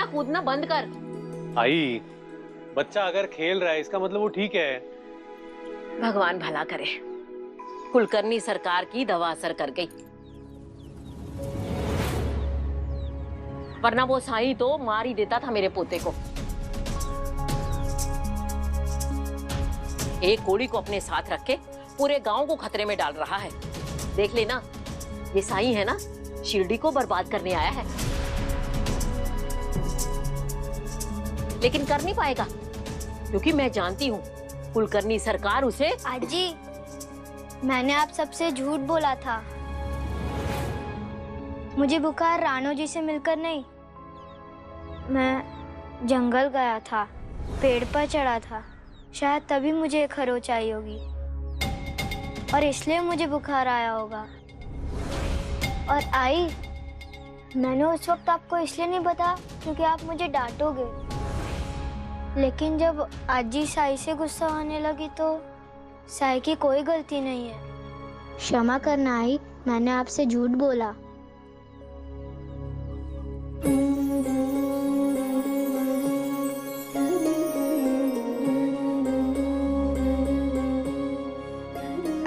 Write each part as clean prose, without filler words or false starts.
कूदना बंद कर। आई, बच्चा अगर खेल रहा है इसका मतलब वो ठीक है। भगवान भला करे, कुलकर्णी सरकार की दवा असर कर गई, वरना वो साईं तो मार ही देता था मेरे पोते को। एक कोड़ी को अपने साथ रख के पूरे गांव को खतरे में डाल रहा है। देख लेना, ये साईं है ना, शिरडी को बर्बाद करने आया है, लेकिन कर नहीं पाएगा क्योंकि मैं जानती हूँ कुलकर्णी सरकार उसे। आजी, मैंने आप सबसे झूठ बोला था। मुझे बुखार रानो जी से मिलकर नहीं, मैं जंगल गया था, पेड़ पर चढ़ा था, शायद तभी मुझे खरोच आई होगी और इसलिए मुझे बुखार आया होगा। और आई, मैंने उस वक्त आपको इसलिए नहीं बताया क्योंकि आप मुझे डांटोगे, लेकिन जब आजी साई से गुस्सा होने लगी तो साई की कोई गलती नहीं है। क्षमा करना आई, मैंने आपसे झूठ बोला।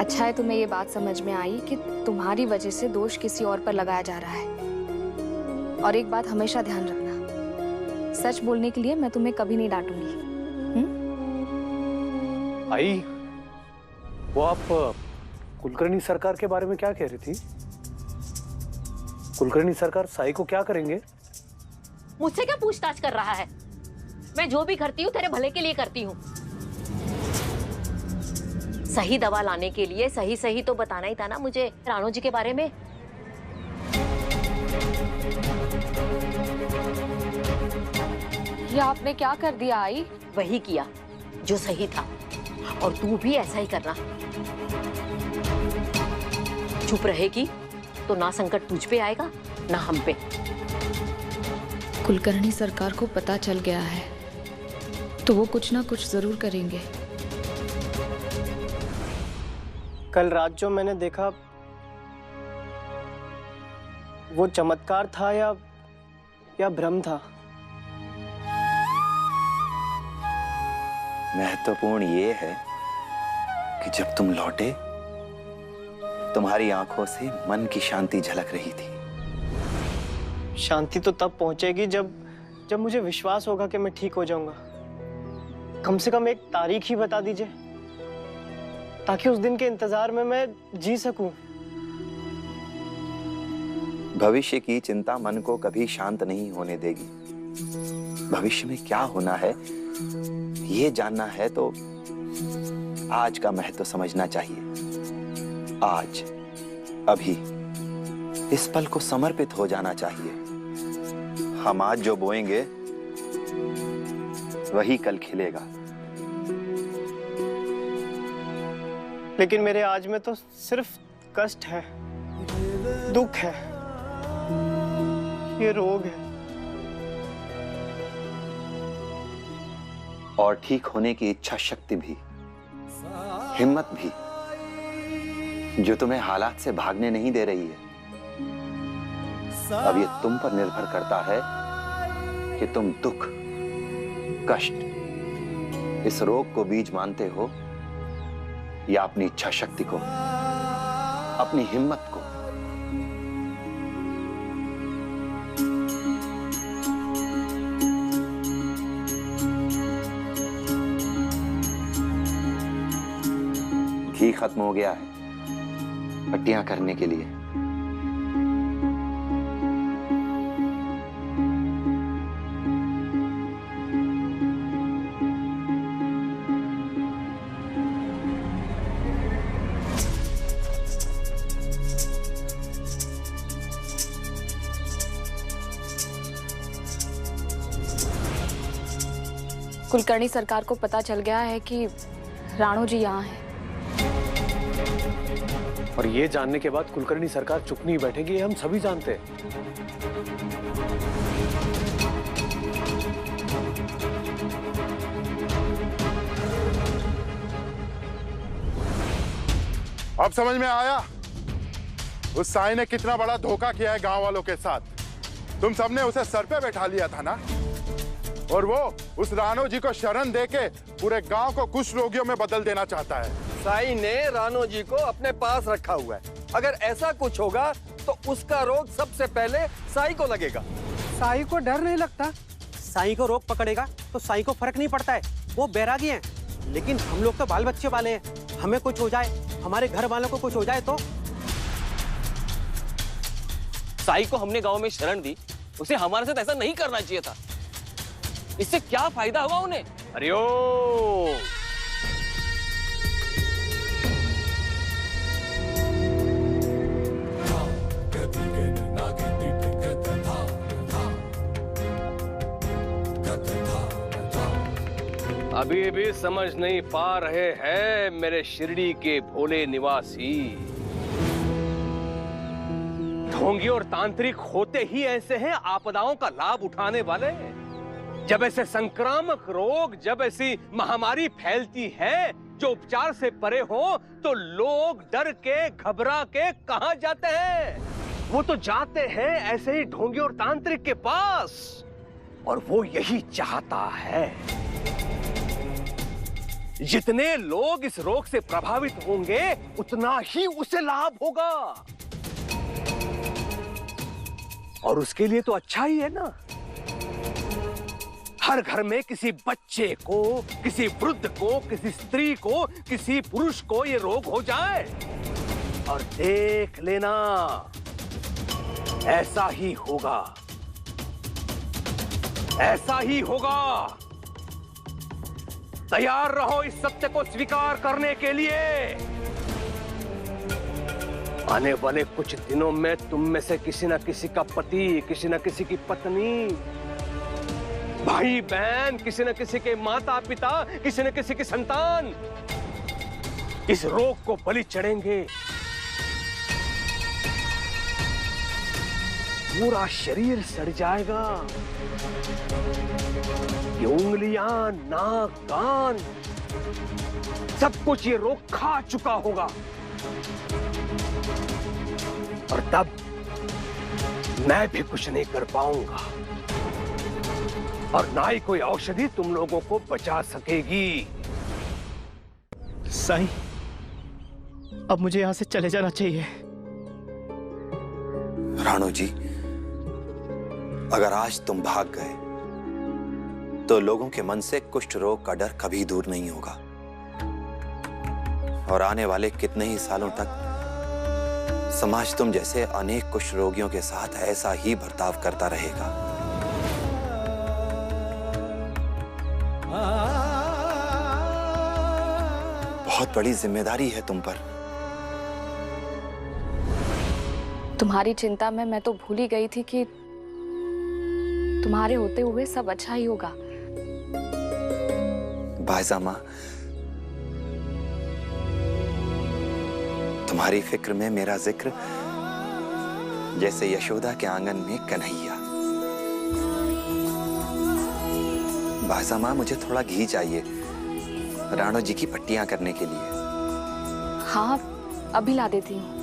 अच्छा है तुम्हें ये बात समझ में आई कि तुम्हारी वजह से दोष किसी और पर लगाया जा रहा है। और एक बात हमेशा ध्यान रखना, सच बोलने के लिए मैं तुम्हें कभी नहीं डांटूंगी। आई, वो आप कुलकर्णी सरकार के बारे में क्या कह रही थी? कुलकर्णी सरकार साई को क्या करेंगे? मुझसे क्या पूछताछ कर रहा है? मैं जो भी करती हूँ तेरे भले के लिए करती हूँ। सही दवा लाने के लिए सही सही तो बताना ही था ना मुझे रानो जी के बारे में। ये आपने क्या कर दिया आई? वही किया जो सही था, और तू भी ऐसा ही करना। चुप रहेगी तो ना संकट तुझ पे आएगा ना हम पे। कुलकर्णी सरकार को पता चल गया है तो वो कुछ ना कुछ जरूर करेंगे। कल रात जो मैंने देखा वो चमत्कार था या भ्रम था? महत्वपूर्ण ये है कि जब तुम लौटे तुम्हारी आंखों से मन की शांति झलक रही थी। शांति तो तब पहुंचेगी जब मुझे विश्वास होगा कि मैं ठीक हो जाऊंगा। कम से कम एक तारीख ही बता दीजिए ताकि उस दिन के इंतजार में मैं जी सकूं। भविष्य की चिंता मन को कभी शांत नहीं होने देगी। भविष्य में क्या होना है ये जानना है तो आज का महत्व समझना चाहिए। आज, अभी, इस पल को समर्पित हो जाना चाहिए। हम आज जो बोएंगे वही कल खिलेगा। लेकिन मेरे आज में तो सिर्फ कष्ट है, दुख है, ये रोग है। और ठीक होने की इच्छा शक्ति भी, हिम्मत भी, जो तुम्हें हालात से भागने नहीं दे रही है। अब ये तुम पर निर्भर करता है कि तुम दुख, कष्ट, इस रोग को बीज मानते हो या अपनी इच्छा शक्ति को, अपनी हिम्मत को। घी खत्म हो गया है पट्टियां करने के लिए। कुलकर्णी सरकार को पता चल गया है कि राणो जी यहाँ हैं। और ये जानने के बाद कुलकर्णी सरकार चुप नहीं बैठेगी, ये हम सभी जानते हैं। अब समझ में आया उस साई ने कितना बड़ा धोखा किया है गांव वालों के साथ। तुम सबने उसे सर पे बैठा लिया था ना, और वो उस रानो जी को शरण देके पूरे गांव को कुछ रोगियों में बदल देना चाहता है। साईं ने रानो जी को अपने पास रखा हुआ है। अगर ऐसा कुछ होगा तो उसका रोग सबसे पहले साईं को लगेगा। साईं को डर नहीं लगता? साईं को रोग पकड़ेगा तो साईं को फर्क नहीं पड़ता है, वो बैरागी हैं। लेकिन हम लोग तो बाल बच्चे वाले हैं, हमें कुछ हो जाए, हमारे घर वालों को कुछ हो जाए तो? साईं को हमने गांव में शरण दी, उसे हमारे साथ ऐसा नहीं करना चाहिए था। इससे क्या फायदा हुआ उन्हें? हरिओम। अभी भी समझ नहीं पा रहे हैं मेरे शिरडी के भोले निवासी। ढोंगी और तांत्रिक होते ही ऐसे हैं आपदाओं का लाभ उठाने वाले। जब ऐसे संक्रामक रोग, जब ऐसी महामारी फैलती है जो उपचार से परे हो, तो लोग डर के घबरा के कहां जाते हैं? वो तो जाते हैं ऐसे ही ढोंगी और तांत्रिक के पास, और वो यही चाहता है जितने लोग इस रोग से प्रभावित होंगे उतना ही उसे लाभ होगा। और उसके लिए तो अच्छा ही है ना, हर घर में किसी बच्चे को, किसी वृद्ध को, किसी स्त्री को, किसी पुरुष को ये रोग हो जाए। और देख लेना, ऐसा ही होगा, ऐसा ही होगा। तैयार रहो इस सत्य को स्वीकार करने के लिए। आने वाले कुछ दिनों में तुम में से किसी न किसी का पति, किसी न किसी की पत्नी, भाई बहन, किसी न किसी के माता पिता, किसी न किसी की संतान इस रोग को बलि चढ़ेंगे। पूरा शरीर सड़ जाएगा, ये उंगलियां, नाक, कान, सब कुछ ये रोग खा चुका होगा। और तब मैं भी कुछ नहीं कर पाऊंगा, और ना ही कोई औषधि तुम लोगों को बचा सकेगी। साईं, अब मुझे यहां से चले जाना चाहिए। राणो जी, अगर आज तुम भाग गए तो लोगों के मन से कुष्ठ रोग का डर कभी दूर नहीं होगा, और आने वाले कितने ही सालों तक समाज तुम जैसे अनेक कुष्ठ रोगियों के साथ ऐसा ही बर्ताव करता रहेगा। बहुत बड़ी जिम्मेदारी है तुम पर। तुम्हारी चिंता में मैं तो भूल ही गई थी कि तुम्हारे होते हुए सब अच्छा ही होगा। बायजा माँ, तुम्हारी फिक्र में मेरा जिक्र जैसे यशोदा के आंगन में कन्हैया। बायजा माँ, मुझे थोड़ा घी चाहिए राणो जी की पट्टियां करने के लिए। हाँ, अभी ला देती हूँ।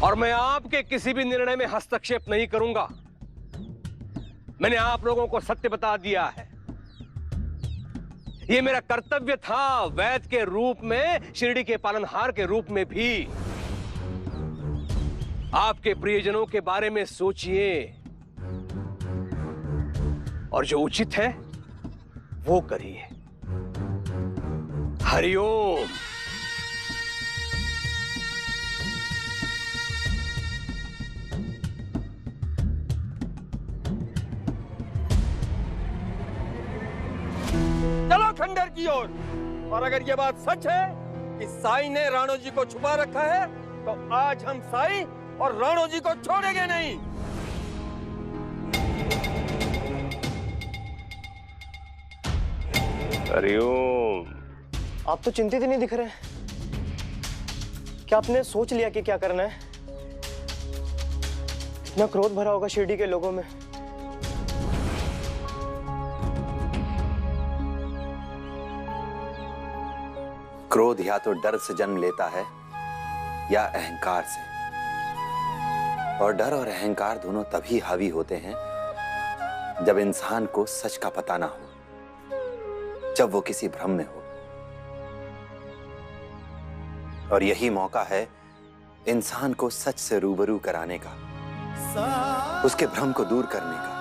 और मैं आपके किसी भी निर्णय में हस्तक्षेप नहीं करूंगा। मैंने आप लोगों को सत्य बता दिया है। ये मेरा कर्तव्य था, वैद्य के रूप में, शिरडी के पालनहार के रूप में भी। आपके प्रियजनों के बारे में सोचिए, और जो उचित है वो करिए। हरिओम। चलो खंडर की ओर। और अगर ये बात सच है कि साईं ने राणो जी को छुपा रखा है, तो आज हम साईं और राणो जी को छोड़ेंगे नहीं। हरिओम। आप तो चिंतित ही नहीं दिख रहे। क्या आपने सोच लिया कि क्या करना है? इतना क्रोध भरा होगा शिरडी के लोगों में। क्रोध या तो डर से जन्म लेता है या अहंकार से, और डर और अहंकार दोनों तभी हावी होते हैं जब इंसान को सच का पता ना हो, जब वो किसी भ्रम में हो। और यही मौका है इंसान को सच से रूबरू कराने का, उसके भ्रम को दूर करने का,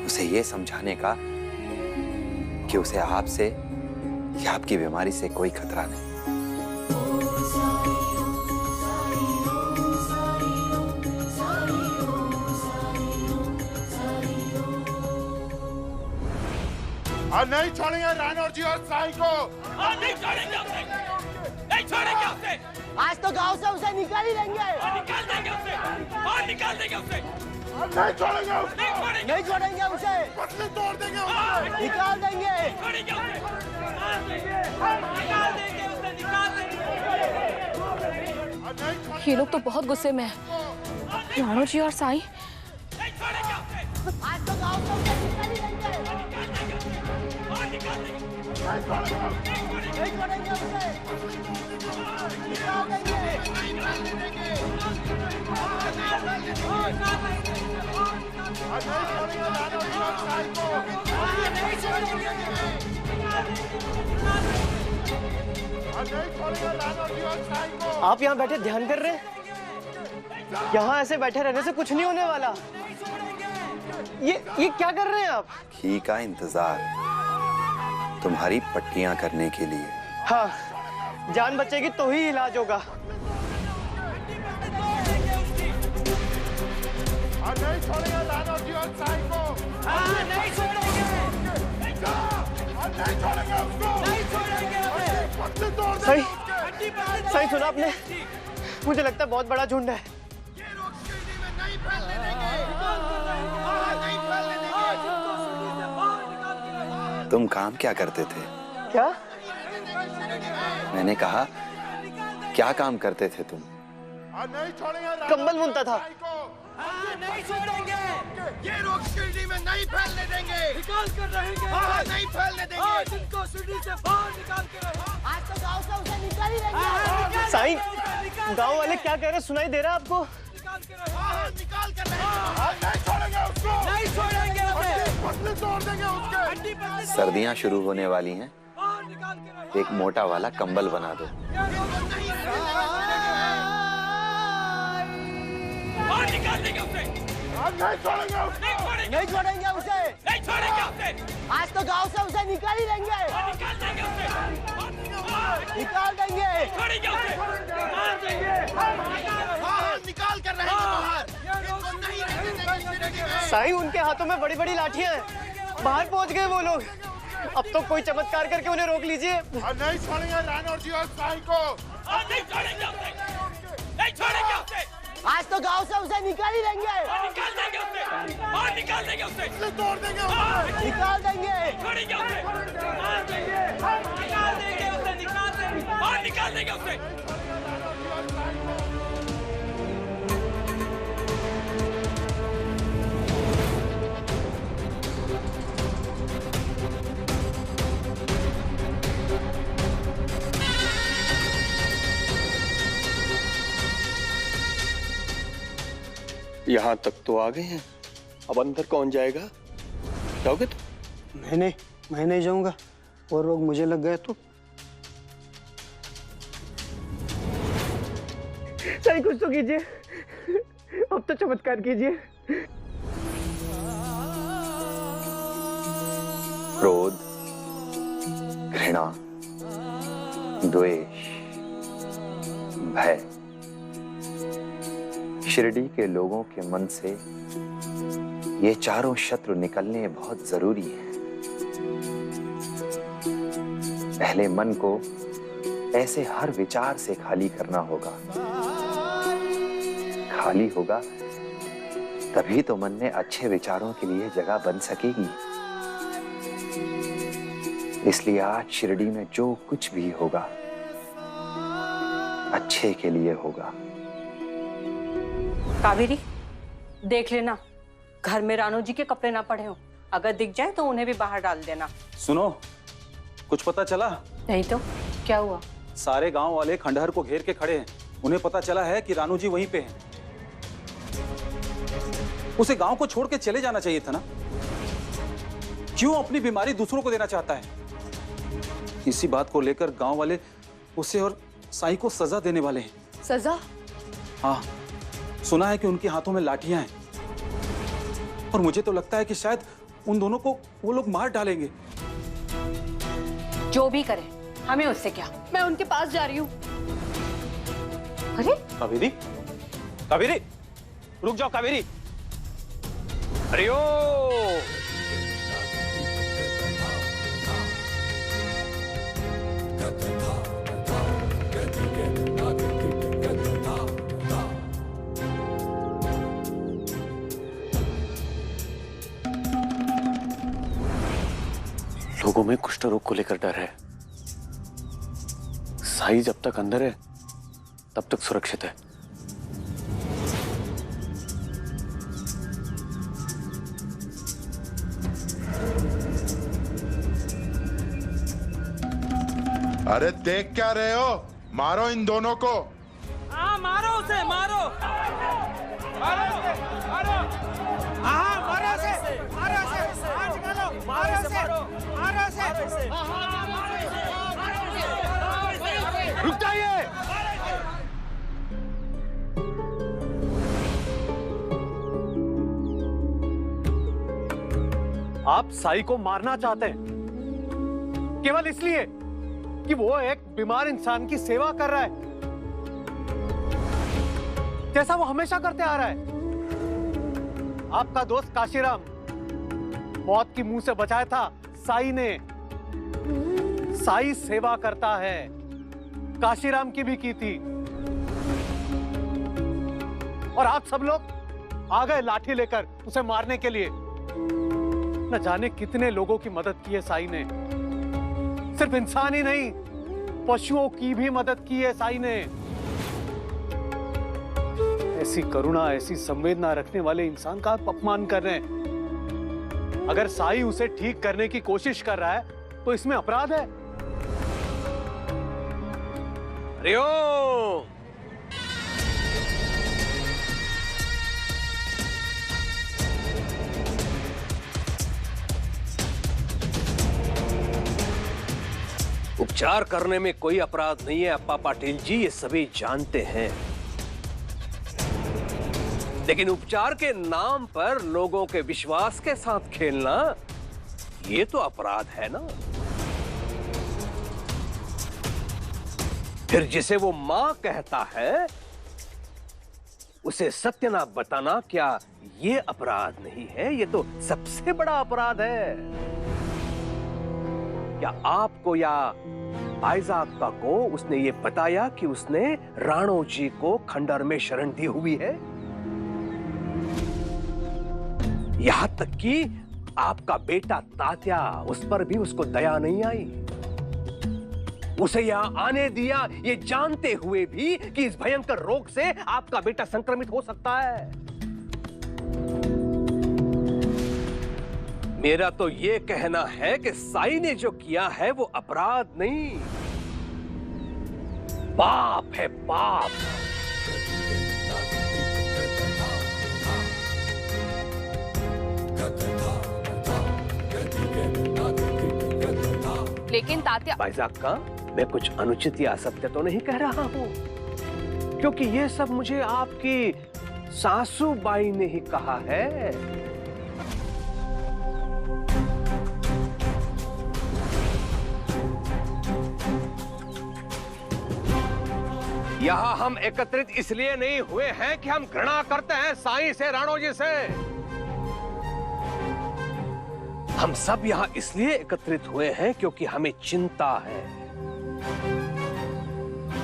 उसे ये समझाने का कि उसे आपसे या आपकी बीमारी से कोई खतरा नहीं। और नहीं छोड़ेंगे रानौर जी और साई को। नहीं छोड़ेंगे उसे, नहीं छोड़ेंगे उसे। आज तो गांव से उसे निकाल ही देंगे। निकाल देंगे उसे, और निकाल देंगे उसे। नहीं छोड़ेंगे उसको। नहीं छोड़ेंगे उसे। पटली तोड़ देंगे उसे। निकाल देंगे। छोड़ेंगे उसे, निकाल देंगे उसे, निकाल देंगे। ये लोग तो बहुत गुस्से में हैं। राणो जी और साई। नहीं छोड़ेंगे उसे, आज तो गांव से उसे निकाल ही देंगे। और निकाल देंगे। नहीं छोड़ेंगे उसे। निकाल देंगे। आप यहाँ बैठे ध्यान कर रहे हैं? यहाँ ऐसे बैठे रहने से कुछ नहीं होने वाला। ये क्या कर रहे हैं आप? घी का इंतजार तुम्हारी पट्टियां करने के लिए। हाँ, जान बचेगी तो ही इलाज होगा। नहीं छोड़ेंगे रानौर जी और साई को। नहीं छोड़ेंगे, नहीं छोड़ेंगे उसको। नहीं छोड़ेंगे उसे। पटली तोड़ देंगे सही उसके। सही सुना आपने? मुझे लगता है बहुत बड़ा झुंड है। नहीं फैलने देंगे। नहीं फैलने देंगे। तुम काम क्या करते थे? क्या? मैंने कहा क्या काम करते थे तुम? नहीं छोड़ेंगे कंबल बुनता था। नहीं छोड़ेंगे, ये रोग शिरडी में नहीं फैलने देंगे। निकाल कर रहेंगे। नहीं फैलने देंगे। जिनको शिरडी से बाहर निकाल के रहेंगे। आज तो गांव से उसे निकाल ही देंगे। साईं, गांव वाले क्या कह रहे हैं सुनाई दे रहा है आपको? निकाल कर रहेंगे। नहीं छोड़ेंगे उसको। नहीं छोड़ेंगे उसे। पटली तोड़ देंगे उसके। सर्दियां शुरू होने वाली हैं, बाहर निकाल के रहेंगे। एक मोटा वाला कंबल बना दो। बाहर निकाल देंगे उसे। नहीं छोड़ेंगे उसको। नहीं छोड़ेंगे उसे। नहीं छोड़ेंगे उसे। आज तो गांव से उसे निकाल ही देंगे। निकाल देंगे उसे। निकाल देंगे। छोड़ेंगे उसे। मार देंगे। निकाल कर रहेंगे बाहर। साईं, उनके हाथों में बड़ी बड़ी लाठियां हैं। बाहर पहुंच गए वो लोग। अब तो कोई चमत्कार करके उन्हें रोक लीजिए। नहीं छोड़ेंगे रानौर जी और साई को। नहीं छोड़ेंगे उसे। नहीं छोड़ेंगे उसे। आज तो गांव से उसे निकाल ही देंगे। निकाल देंगे उसे। और निकाल देंगे उसे। तोड़ देंगे उसे। निकाल देंगे। छोड़ेंगे उसे। मार देंगे। निकाल देंगे उसे। निकाल देंगे। और निकाल देंगे उसे। यहाँ तक तो आ गए हैं, अब अंदर कौन जाएगा? जाओगे तुम? मैं नहीं जाऊंगा। और रोग मुझे लग गए तो सही कुछ तो कीजिए। अब तो चमत्कार कीजिए। क्रोध, घृणा, द्वेष, भय, शिरडी के लोगों के मन से ये चारों शत्रु निकलने बहुत जरूरी है। पहले मन को ऐसे हर विचार से खाली करना होगा। खाली होगा तभी तो मन में अच्छे विचारों के लिए जगह बन सकेगी। इसलिए आज शिरडी में जो कुछ भी होगा अच्छे के लिए होगा। कावेरी, देख लेना घर में रानो जी के कपड़े ना पड़े हो। अगर दिख जाए तो उन्हें भी बाहर डाल देना। सुनो, कुछ पता चला? नहीं तो क्या हुआ? सारे गांव वाले खंडहर को घेर के खड़े हैं। उन्हें पता चला है कि रानू जी वहीं पे हैं। उसे गांव को छोड़ के चले जाना चाहिए था ना। क्यों अपनी बीमारी दूसरों को देना चाहता है? इसी बात को लेकर गांव वाले उसे और साईं को सजा देने वाले हैं। सजा? हाँ, सुना है कि उनके हाथों में लाठियां हैं और मुझे तो लगता है कि शायद उन दोनों को वो लोग मार डालेंगे। जो भी करे, हमें उससे क्या। मैं उनके पास जा रही हूँ। अरे कावेरी, कावेरी, रुक जाओ कावेरी। अरे ओ लोगों में कुष्ठ रोग को लेकर डर है। साई जब तक अंदर है तब तक सुरक्षित है। अरे देख क्या रहे हो? मारो इन दोनों को। हाँ मारो उसे, मारो मारो उसे, मारो। हाँ मारो उसे, मारो उसे, आज मारो, मारो उसे, मारो उसे। रुक जाइए। आप साई को मारना चाहते हैं केवल इसलिए कि वो एक बीमार इंसान की सेवा कर रहा है, जैसा वो हमेशा करते आ रहा है। आपका दोस्त काशीराम मौत की मुंह से बचाया था साई ने। साई सेवा करता है, काशीराम की भी की थी। और आप सब लोग आ गए लाठी लेकर उसे मारने के लिए। न जाने कितने लोगों की मदद की है साई ने। सिर्फ इंसान ही नहीं, पशुओं की भी मदद की है साई ने। ऐसी करुणा, ऐसी संवेदना रखने वाले इंसान का आप अपमान कर रहे हैं। अगर साई उसे ठीक करने की कोशिश कर रहा है तो इसमें अपराध है। हरिओम। उपचार करने में कोई अपराध नहीं है अप्पा पाटिल जी, ये सभी जानते हैं। लेकिन उपचार के नाम पर लोगों के विश्वास के साथ खेलना, ये तो अपराध है ना। फिर जिसे वो मां कहता है उसे सत्य ना बताना, क्या ये अपराध नहीं है? ये तो सबसे बड़ा अपराध है। क्या आपको या आयजाका को उसने ये बताया कि उसने राणो जी को खंडहर में शरण दी हुई है? यहां तक कि आपका बेटा तात्या, उस पर भी उसको दया नहीं आई। उसे यहां आने दिया ये जानते हुए भी कि इस भयंकर रोग से आपका बेटा संक्रमित हो सकता है। मेरा तो ये कहना है कि साई ने जो किया है वो अपराध नहीं, पाप है, पाप। लेकिन तात्या, भाईजाका, मैं कुछ अनुचित या असत्य तो नहीं कह रहा हूं, क्योंकि ये सब मुझे आपकी सासू बाई ने ही कहा है। यहां हम एकत्रित इसलिए नहीं हुए हैं कि हम घृणा करते हैं साईं से, राणो जी से। हम सब यहां इसलिए एकत्रित हुए हैं क्योंकि हमें चिंता है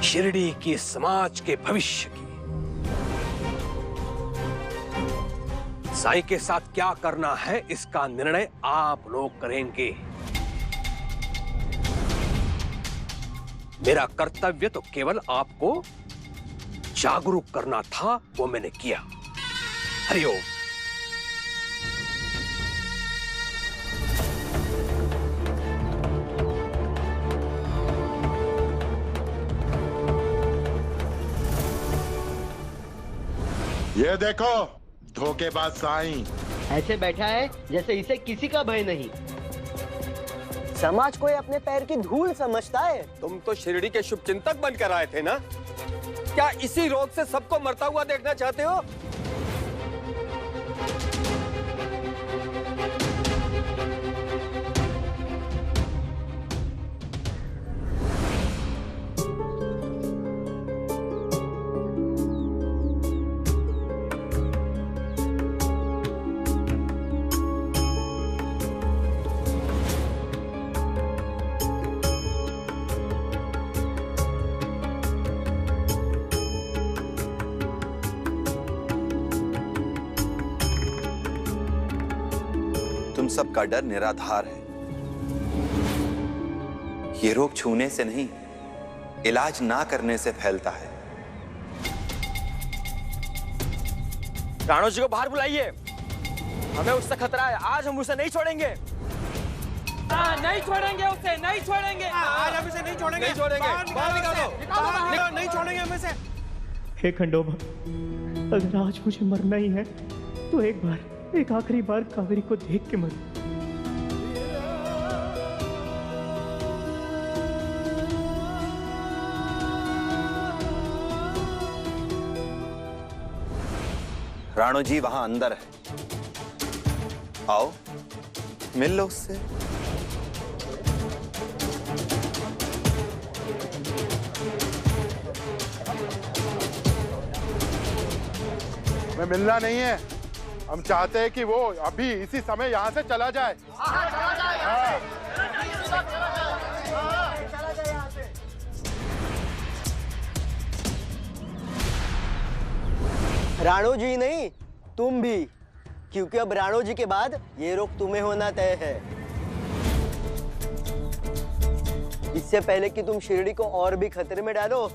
शिरडी की समाज के भविष्य की। साईं के साथ क्या करना है इसका निर्णय आप लोग करेंगे। मेरा कर्तव्य तो केवल आपको जागरूक करना था, वो मैंने किया। हरिओम। ये देखो धोखेबाज साईं ऐसे बैठा है जैसे इसे किसी का भय नहीं। समाज को ये अपने पैर की धूल समझता है। तुम तो शिरडी के शुभ चिंतक बनकर आए थे ना? क्या इसी रोग से सबको मरता हुआ देखना चाहते हो? तुम सबका डर निराधार है। ये रोग छूने से नहीं, इलाज ना करने से फैलता है। राणो जी को बाहर बुलाइए। हमें उससे खतरा है। आज हम उसे नहीं छोड़ेंगे। नहीं छोड़ेंगे उसे, नहीं छोड़ेंगे। आज हम इसे नहीं छोड़ेंगे। नहीं छोड़ेंगे। बाहर निकालो। नहीं छोड़ेंगे हम इसे। हे खंडोबा, अगर आज मुझे मरना ही है तो एक आखिरी बार कावेरी को देख के मर। राणो जी वहां अंदर है, आओ मिल लो उससे। हमें मिलना नहीं है, हम चाहते हैं कि वो अभी इसी समय यहाँ से चला जाए। राणो जी नहीं, तुम भी, क्योंकि अब राणो जी के बाद ये रोग तुम्हें होना तय है। इससे पहले कि तुम शिरडी को और भी खतरे में डालो,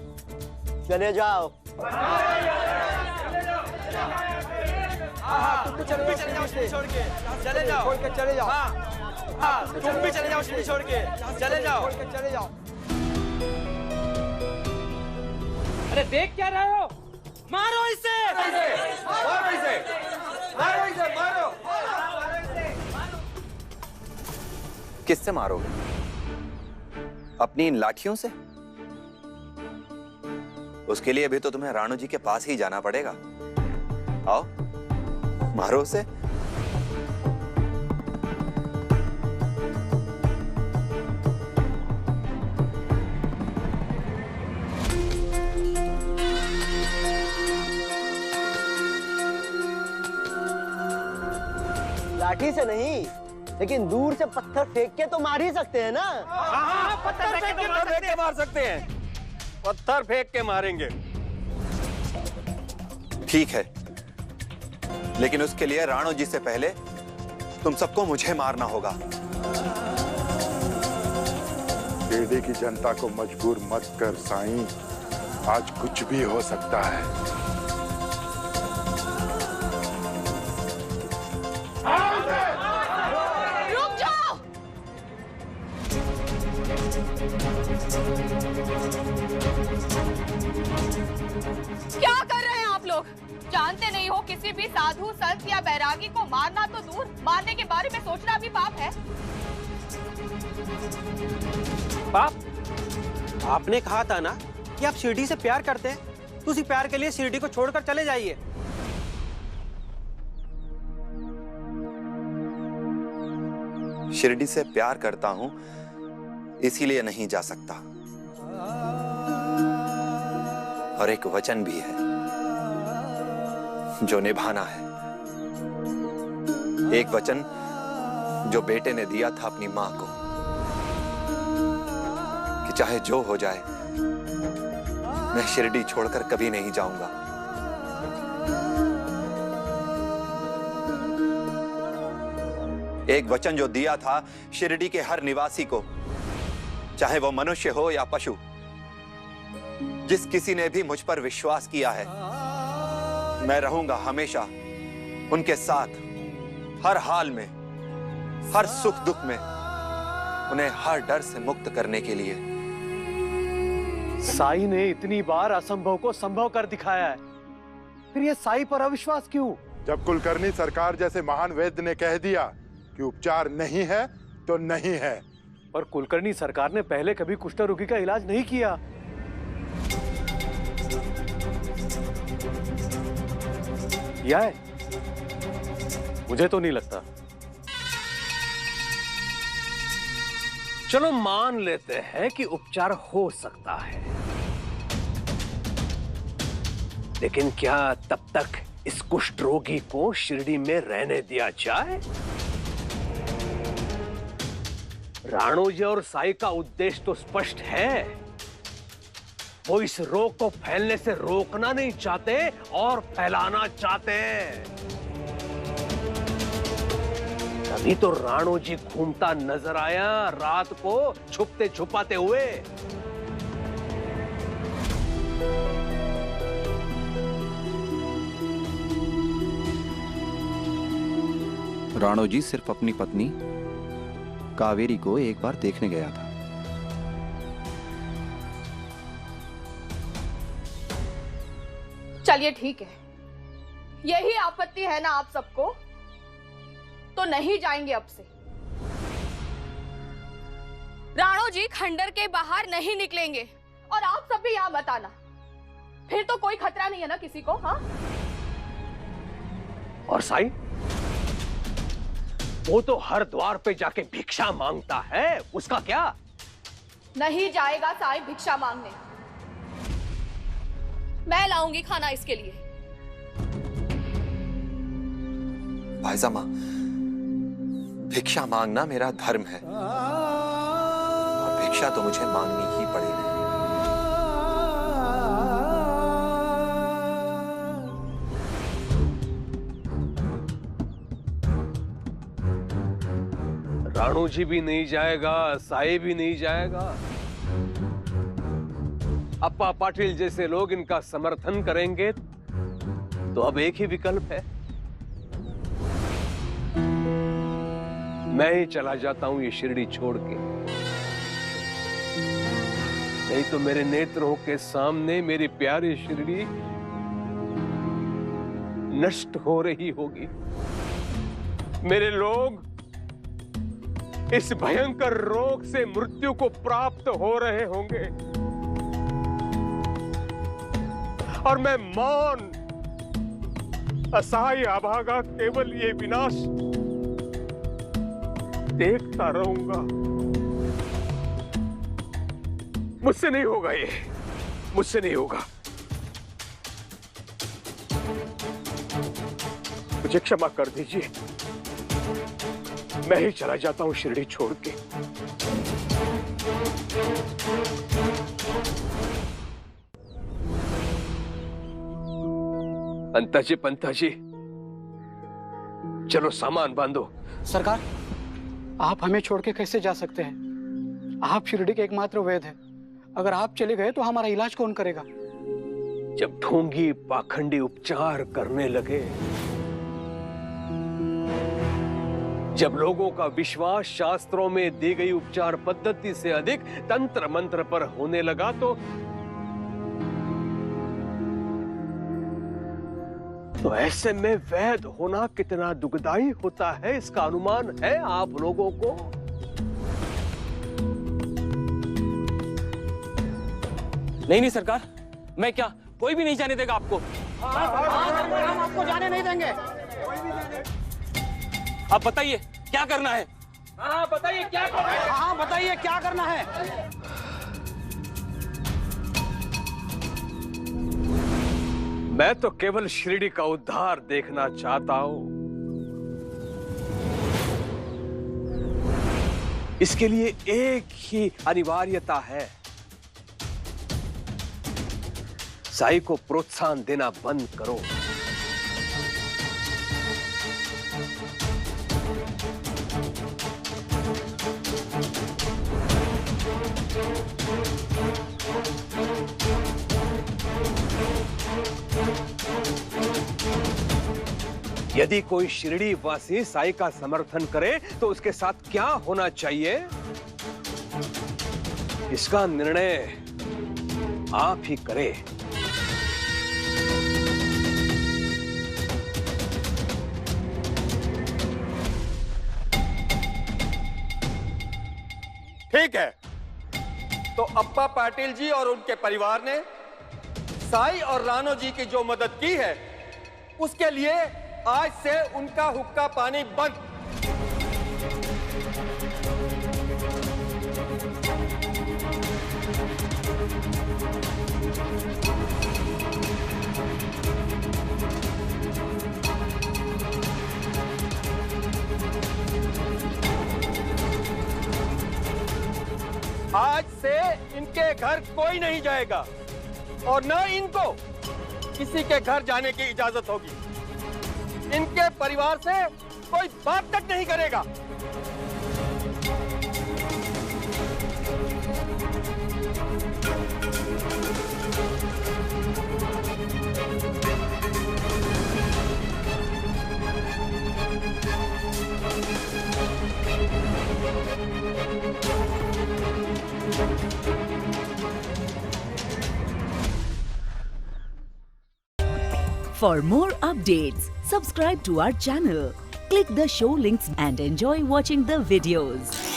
चले जाओ। तुम भी चले जाओ शिरडी छोड़ के। चले जाओ। छोड़ के चले जाओ। तुम भी चले जाओ शिरडी छोड़ के। चले जाओ। चले जाओ। अरे देख क्या रहे हो? मारो इसे। मारो इसे। मारो इसे। मारो। किससे मारोगे? अपनी इन लाठियों से? उसके लिए भी तो तुम्हें राणो जी के पास ही जाना पड़ेगा। आओ मारो उसे। लाठी से नहीं, लेकिन दूर से पत्थर फेंक के तो मार ही सकते हैं ना। पत्थर फेंक के मार सकते हैं। पत्थर फेंक के मारेंगे। ठीक है, लेकिन उसके लिए राणो जी से पहले तुम सबको मुझे मारना होगा। शिरडी की जनता को मजबूर मत कर साईं, आज कुछ भी हो सकता है। रुक जाओ। क्या कर रहे हैं आप लोग? जानते नहीं हो किसी भी साधु संत या बैरागी को मारना तो दूर, मारने के बारे में सोचना भी पाप है। पाप? आपने कहा था ना कि आप शिरडी से प्यार करते हैं, तो उसी प्यार के लिए शिरडी को छोड़कर चले जाइए। शिरडी से प्यार करता हूं, इसीलिए नहीं जा सकता। और एक वचन भी है जो निभाना है। एक वचन जो बेटे ने दिया था अपनी मां को कि चाहे जो हो जाए, मैं शिरडी छोड़कर कभी नहीं जाऊंगा। एक वचन जो दिया था शिरडी के हर निवासी को, चाहे वो मनुष्य हो या पशु, जिस किसी ने भी मुझ पर विश्वास किया है, मैं रहूंगा हमेशा उनके साथ, हर हाल में, हर सुख दुख में, उन्हें हर डर से मुक्त करने के लिए। साईं ने इतनी बार असंभव को संभव कर दिखाया है, फिर ये साई पर अविश्वास क्यों? जब कुलकर्णी सरकार जैसे महान वैद्य ने कह दिया कि उपचार नहीं है तो नहीं है। पर कुलकर्णी सरकार ने पहले कभी कुष्ठ रोगी का इलाज नहीं किया। किया है? मुझे तो नहीं लगता। चलो मान लेते हैं कि उपचार हो सकता है, लेकिन क्या तब तक इस कुष्ठ रोगी को शिरडी में रहने दिया जाए? राणोजी और साई का उद्देश्य तो स्पष्ट है। वो इस रोग को फैलने से रोकना नहीं चाहते और फैलाना चाहते हैं। तभी तो राणोजी घूमता नजर आया रात को छुपते छुपाते हुए। राणोजी सिर्फ अपनी पत्नी कावेरी को एक बार देखने गया था। चलिए ठीक है, यही आपत्ति है ना आप सबको, तो नहीं जाएंगे अब से। राणो जी खंडर के बाहर नहीं निकलेंगे और आप सब भी यहाँ मत आना। फिर तो कोई खतरा नहीं है ना किसी को। हाँ, और साई, वो तो हर द्वार पे जाके भिक्षा मांगता है, उसका क्या? नहीं जाएगा साई भिक्षा मांगने। मैं लाऊंगी खाना इसके लिए। भाईजामा, भिक्षा मांगना मेरा धर्म है और भिक्षा तो मुझे मांगनी ही पड़ेगी। राणोजी भी नहीं जाएगा, साई भी नहीं जाएगा। अप्पा पाटिल जैसे लोग इनका समर्थन करेंगे तो अब एक ही विकल्प है, मैं ही चला जाता हूं ये शिरडी छोड़ के। नहीं तो मेरे नेत्रों के सामने मेरी प्यारी शिरडी नष्ट हो रही होगी। मेरे लोग इस भयंकर रोग से मृत्यु को प्राप्त हो रहे होंगे और मैं मौन असहाय अभागा केवल ये विनाश देखता रहूंगा। मुझसे नहीं होगा, ये मुझसे नहीं होगा। मुझे क्षमा कर दीजिए, मैं ही चला जाता हूं शिरडी छोड़ के। पंता जी, चलो सामान बांधो। सरकार, आप हमें छोड़ के कैसे जा सकते हैं? आप शिरडी के एकमात्र वैद्य हैं। अगर आप चले गए तो हमारा इलाज कौन करेगा? जब ढोंगी पाखंडी उपचार करने लगे, जब लोगों का विश्वास शास्त्रों में दी गई उपचार पद्धति से अधिक तंत्र मंत्र पर होने लगा, तो ऐसे में वैद्य होना कितना दुखदाई होता है, इसका अनुमान है आप लोगों को? नहीं सरकार, मैं क्या, कोई भी नहीं जाने देगा आपको। हम आपको जाने नहीं देंगे। आप बताइए क्या करना है? हाँ बताइए क्या करना है? हाँ बताइए क्या करना है? मैं तो केवल शिरडी का उद्धार देखना चाहता हूं। इसके लिए एक ही अनिवार्यता है, साई को प्रोत्साहन देना बंद करो। यदि कोई शिरडी वासी साई का समर्थन करे तो उसके साथ क्या होना चाहिए, इसका निर्णय आप ही करें। ठीक है, तो अप्पा पाटिल जी और उनके परिवार ने साई और रानो जी की जो मदद की है उसके लिए आज से उनका हुक्का पानी बंद। आज से इनके घर कोई नहीं जाएगा और न इनको किसी के घर जाने की इजाजत होगी। इनके परिवार से कोई बात तक नहीं करेगा। For more updates, subscribe to our channel, click the show links and enjoy watching the videos.